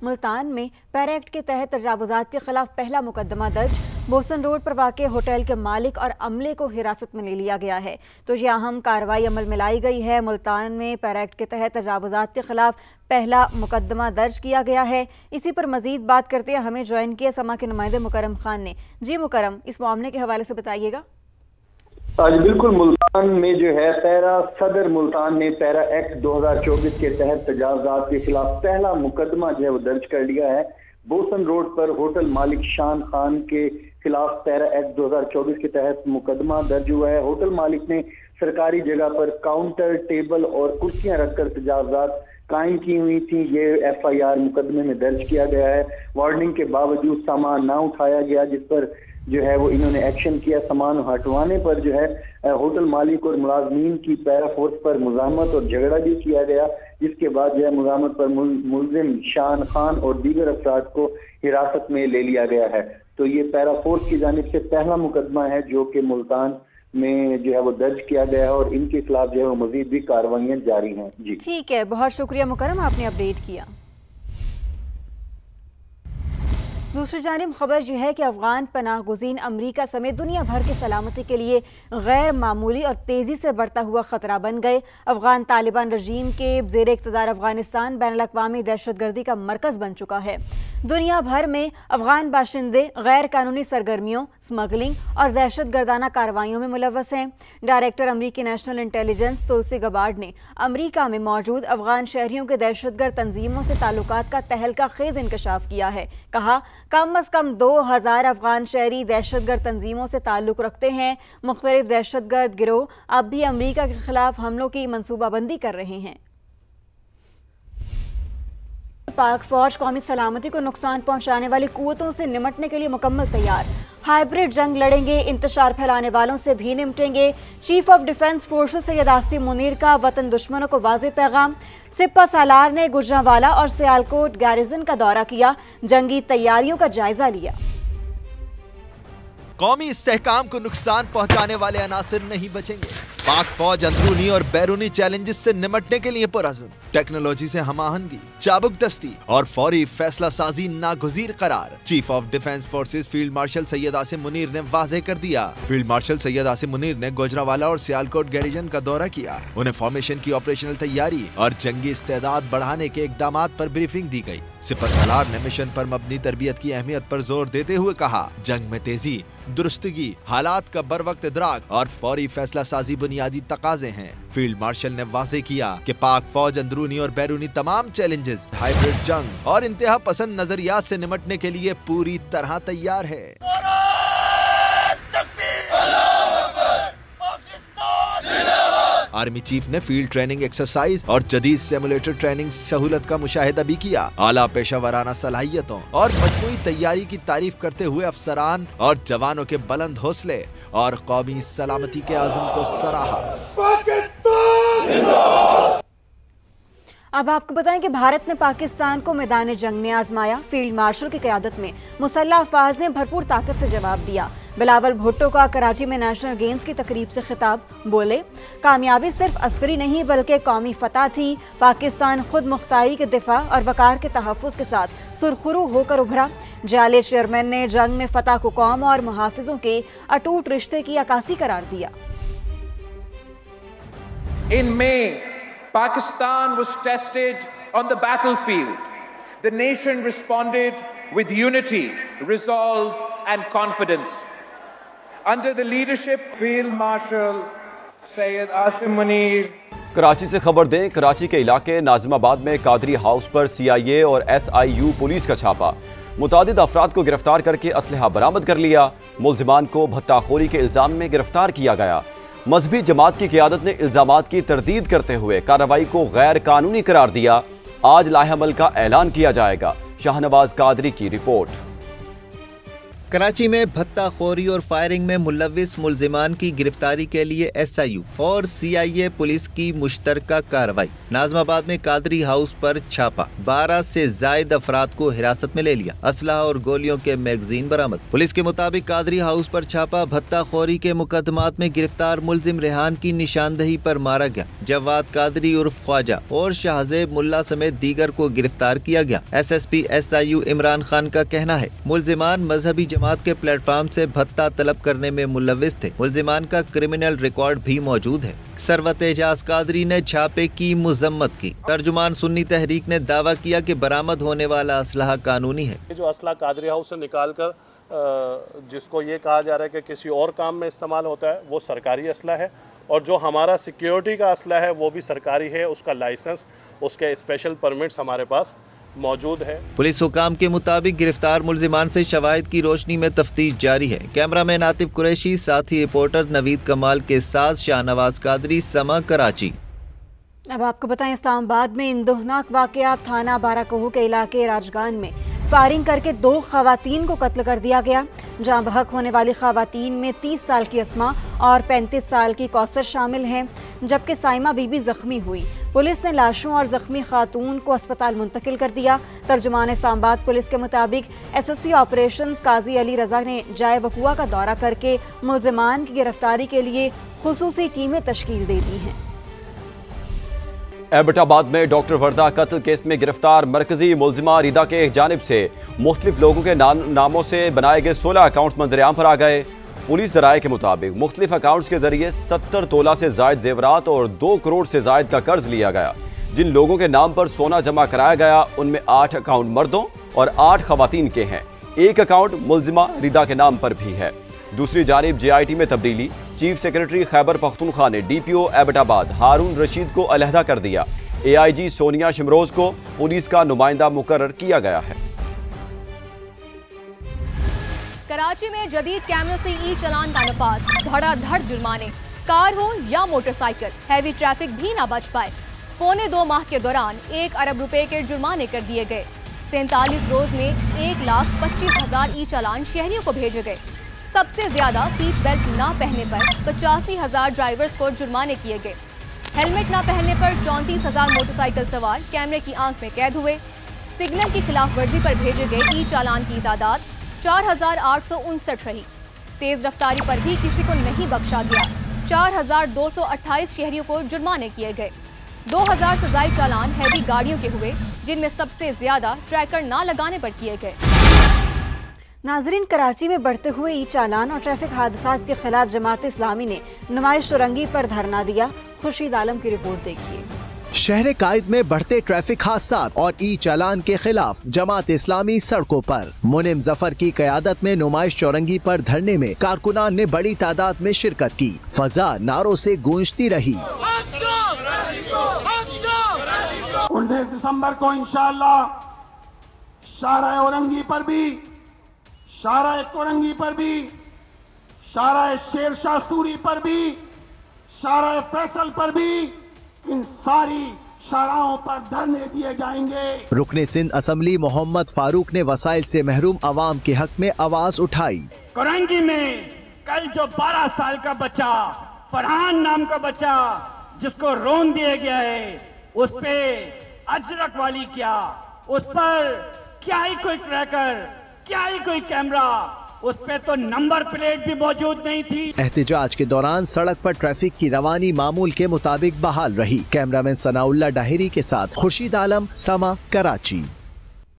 मुल्तान में para act के तहत तजावुज़ात के खिलाफ पहला मुकदमा दर्ज। बोसन रोड पर वाक़े होटल के मालिक और अमले को हिरासत में ले लिया गया है। तो ये अहम कार्रवाई अमल में लाई गई है। मुल्तान में पैरा एक्ट के तहत तजावुज़ात के खिलाफ पहला मुकदमा दर्ज किया गया है। इसी पर मजीद बात करते हैं, हमें ज्वाइन किया समा के नुमाइंदे मुकरम खान ने। जी मुकरम, इस मामले के हवाले से बताइएगा। आज बिल्कुल मुल्तान में जो है सदर मुल्तान ने पैरा एक्ट 2024 के तहत तजावुज़ात के खिलाफ पहला मुकदमा जो है वो दर्ज कर लिया है। बोसन रोड पर होटल मालिक शान खान के खिलाफ पैरा एक्ट 2024 के तहत मुकदमा दर्ज हुआ है। होटल मालिक ने सरकारी जगह पर काउंटर, टेबल और कुर्सियां रखकर तजावुज़ात कायम की हुई थी। ये FIR मुकदमे में दर्ज किया गया है। वार्निंग के बावजूद सामान ना उठाया गया, जिस पर जो है वो इन्होंने एक्शन किया। सामान हटवाने पर जो है होटल मालिक और मुलाजमीन की पैरा फोर्स पर मुज़ाहमत और झगड़ा भी किया गया, जिसके बाद जो है मुज़ाहमत पर मुलजिम शान खान और दीगर अफराद को हिरासत में ले लिया गया है। तो ये पैरा फोर्स की जानिब से पहला मुकदमा है जो कि मुल्तान में जो है वो दर्ज किया गया है और इनके खिलाफ जो है वो मजीद भी कार्रवाइयाँ जारी हैं। जी ठीक है, बहुत शुक्रिया मुकरम, आपने अपडेट किया। दूसरी जानिब खबर यह है कि अफगान पनाह गुज़ीन अमरीका समेत दुनिया भर की सलामती के लिए गैर मामूली और तेज़ी से बढ़ता हुआ ख़तरा बन गए। अफगान तालिबान रजीम के ज़ेर इक़्तिदार अफगानिस्तान बैनुल-अक़वामी दहशतगर्दी का मरकज़ बन चुका है। दुनिया भर में अफगान बाशिंदे गैर कानूनी सरगर्मियों, स्मगलिंग और दहशतगर्दाना कार्रवाइयों में मुलव्वस हैं। डायरेक्टर अमरीकी नेशनल इंटेलिजेंस तुलसी गबार्ड ने अमरीका में मौजूद अफगान शहरियों के दहशतगर्द तंजीमों से ताल्लुकात का तहलका खेज इंकशाफ किया है। कहा, कम अज कम 2000 अफगान शहरी दहशतगर्द तंजीमों से ताल्लुक रखते हैं। मुख्तलिफ दहशतगर्द गिरोह अब भी अमरीका के खिलाफ हमलों की मनसूबाबंदी कर रहे हैं। पाक फौज कौमी सलामती को नुकसान पहुंचाने वाली कुव्वतों से निमटने के लिए मुकम्मल तैयार। हाइब्रिड जंग लड़ेंगे, इंतशार फैलाने वालों से भी निपटेंगे। Chief of defence forces Syed Asim Munir का वतन दुश्मनों को वाज़ेह पैगाम। सिपा सालार ने गुजरांवाला और सियालकोट गैरिजन का दौरा किया, जंगी तैयारियों का जायजा लिया। कौमी इस्तेहकाम को नुकसान पहुंचाने वाले अनासिर नहीं बचेंगे। पाक फौज अंदरूनी और बैरूनी चैलेंजेस से निमटने के लिए पुरअज़्म। टेक्नोलॉजी से हमाहंगी, चाबुक दस्ती और फौरी फैसला साजी नागुज़ीर करार। Chief of defence forces field marshal Syed Asim Munir ने वाज़ेह कर दिया। फील्ड मार्शल सैयद आसिम मुनीर ने गुजरांवाला और सियालकोट गैरिजन का दौरा किया। उन्हें फॉर्मेशन की ऑपरेशनल तैयारी और जंगी इस्तेदाद बढ़ाने के इक़दामात पर ब्रीफिंग दी गई। सिपा सालार ने मिशन पर मबनी तरबियत की अहमियत पर जोर देते हुए कहा, जंग में तेजी, दुरुस्तगी, हालात का बर वक्त इदराक और फौरी फैसला साजी बुनियादी तकाजे हैं। फील्ड मार्शल ने वाज़ेह किया कि पाक फौज अंदरूनी और बैरूनी तमाम चैलेंजेस, हाइब्रिड जंग और इंतहा पसंद नजरियात से निमटने के लिए पूरी तरह तैयार है। आर्मी चीफ ने फील्ड ट्रेनिंग एक्सरसाइज और जदीद सिमुलेटर ट्रेनिंग सहूलत का मुशाहिदा भी किया। आला पेशावराना सलाहियतों और मजमूई तैयारी की तारीफ करते हुए अफसरान और जवानों के बुलंद हौसले और कौमी सलामती के आज़म को सराहा। अब आपको बताएं कि भारत ने पाकिस्तान को मैदान जंग में आजमाया। फील्ड मार्शल की क़यादत में मुसल्लह अफवाज ने भरपूर ताकत से जवाब दिया। बिलावल भुट्टो का कराची में नेशनल गेम्स की तकरीब से खिताब। बोले, कामयाबी सिर्फ अस्करी नहीं बल्कि कौमी फतह थी। पाकिस्तान खुद मुख्तारी के दिफा और वकार के तहफ़्फ़ुज़ के साथ सुरखरू होकर उभरा। जाले चेयरमैन ने जंग में फतह को कौम और मुहाफिजों के अटूट रिश्ते की अक्कासी करार दिया। In May, Pakistan was tested on the battlefield. The nation responded with unity, resolve and confidence. Under the leadership of Field Marshal Sayyid Asim Munir. Karachi से खबर दें, कराची के इलाके नाजिमाबाद में कादरी हाउस पर CIA और SIU पुलिस का छापा। मुतादिद अफराद को गिरफ्तार करके असलहा बरामद कर लिया। मुल्जिमान को भत्ताखोरी के इल्जाम में गिरफ्तार किया गया। मजहबी जमात की क़यादत ने इल्जामात की तरदीद करते हुए कार्रवाई को गैर कानूनी करार दिया। आज लाहेअमल का ऐलान किया जाएगा। शाहनवाज कादरी की रिपोर्ट। कराची में भत्ताखोरी और फायरिंग में मुलविस मुल्जिमान की गिरफ्तारी के लिए SIU और CIA पुलिस की मुश्तरका कार्रवाई। नाज़िमाबाद में कादरी हाउस पर छापा, 12 से जायद अफराद को हिरासत में ले लिया। असलहा और गोलियों के मैगजीन बरामद। पुलिस के मुताबिक कादरी हाउस पर छापा, भत्ताखोरी के मुकदमात में गिरफ्तार मुल्जिम रेहान की निशानदही पर मारा गया। जवाद कादरी उर्फ ख्वाजा और शाहजेब मुल्ला समेत दीगर को गिरफ्तार किया गया। SSP SIU इमरान खान का कहना है मुल्जिमान मजहबी जमात के प्लेटफॉर्म से भत्ता तलब करने में मुलविस थे। मुल्जिमान का क्रिमिनल रिकॉर्ड भी मौजूद है। सरवत एजाज कादरी ने छापे की मजम्मत की। तर्जुमान सुन्नी तहरीक ने दावा किया कि बरामद होने वाला असलहा कानूनी है। जो असला कादरी हाउस से निकाल कर जिसको ये कहा जा रहा है कि किसी और काम में इस्तेमाल होता है, वो सरकारी असला है, और जो हमारा सिक्योरिटी का असला है वो भी सरकारी है। उसका लाइसेंस, उसके स्पेशल परमिट्स हमारे पास मौजूद है। पुलिस हुकाम के मुताबिक गिरफ्तार मुल्जिमान से शवाहिद की रोशनी में तफ्तीश जारी है। कैमरामैन आतिफ कुरैशी, साथी रिपोर्टर नवीद कमाल के साथ शाहनवाज कादरी, समा, कराची। अब आपको बताएं, इस्लामाबाद में इंदोहनाक वाकया, थाना बाराकोहू के इलाके राजगान में फायरिंग करके 2 खवातीन को कत्ल कर दिया गया। जहां बहक होने वाली खवातीन में 30 साल की अस्मा और 35 साल की कौसर शामिल हैं, जबकि साइमा बीबी जख्मी हुई। पुलिस ने लाशों और जख्मी खातून को अस्पताल मुंतकिल कर दिया। तर्जुमान इस्लामाबाद पुलिस के मुताबिक SSP ऑपरेशंस काजी अली रजा ने जाए वकुआ का दौरा करके मुल्जिमान की गिरफ्तारी के लिए खुसूसी टीमें तश्कील दे दी हैं। एबटाबाद में डॉक्टर वर्दा कत्ल केस में गिरफ्तार मरकजी मुल्जिमा रिदा के जानिब से मुख्तलिफ लोगों के नामों से बनाए गए 16 अकाउंट्स मंजरेआम पर आ गए। पुलिस ज़राए के मुताबिक मुख्तलिफ अकाउंट्स के जरिए 70 तोला से जायद जेवरात और 2 करोड़ से जायद का कर्ज लिया गया। जिन लोगों के नाम पर सोना जमा कराया गया उनमें 8 अकाउंट मर्दों और 8 खवातीन के हैं। 1 अकाउंट मुल्जिमा रिदा के नाम पर भी है। दूसरी जानिब JIT में तब्दीली। चीफ सेक्रेटरी खैबर पख्तूनख्वा ने DPO एबटाबाद हारून रशीद को अलहदा कर दिया। AIG सोनिया शिमरोज को पुलिस का नुमाइंदा मुकर्रर किया गया है। कराची में जदीद कैमरों से ई-चालान का नफाज, धड़ाधड़ जुर्माने, कार हो या मोटरसाइकिल, हैवी ट्रैफिक भी ना बच पाए। पौने 2 माह के दौरान 1 अरब रुपए के जुर्माने कर दिए गए। 47 रोज में 1,25,000 ई-चालान शहरियों को भेजे गए। सबसे ज्यादा सीट बेल्ट ना पहनने पर 85,000 ड्राइवर्स को जुर्माने किए गए। हेलमेट ना पहनने पर 34,000 मोटरसाइकिल सवार कैमरे की आंख में कैद हुए। सिग्नल की खिलाफ वर्जी पर भेजे गए ई-चालान की तादाद 4,859 रही। तेज रफ्तारी पर भी किसी को नहीं बख्शा गया। 4,228 शहरियों को जुर्माने किए गए। 2,000 से ज्यादा चालान हैवी गाड़ियों के हुए, जिनमें सबसे ज्यादा ट्रैकर ना लगाने पर किए गए। नाजरीन, कराची में बढ़ते हुए ई-चालान और ट्रैफिक हादसात के खिलाफ जमात इस्लामी ने नुमाइश चौरंगी पर धरना दिया। खुर्शीद आलम की रिपोर्ट देखिए। शहर कायद में बढ़ते ट्रैफिक हादसात और ई-चालान के खिलाफ जमात इस्लामी सड़कों पर। मुनिम जफर की क़यादत में नुमाइश चौरंगी पर धरने में कारकुनान ने बड़ी तादाद में शिरकत की। फजा नारों से गूंजती रही। 19 दिसंबर को इंशाअल्लाह शाहराह औरंगी पर भी, शाहराह कोरंगी पर भी, शाहराह शेरशाह सूरी पर भी, शाहराह फैसल पर भी, इन सारी शाहराहों पर धरने दिए जाएंगे। रुकने सिंध असम्बली मोहम्मद फारूक ने वसाइल से महरूम अवाम के हक में आवाज उठाई। कोरंगी में कल जो 12 साल का बच्चा, फरहान नाम का बच्चा, जिसको रोन दिया गया है, उस पे अजरक वाली क्या, उस पर क्या ही कोई ट्रैकर, क्या ही कोई कैमरा, उस पे तो नंबर प्लेट भी मौजूद नहीं थी। एहतजाज के दौरान सड़क पर ट्रैफिक की रवानी मामूल के मुताबिक बहाल रही। कैमरामैन सनाउल्लाह डाहिरी के साथ खुर्शीद आलम, समा, कराची।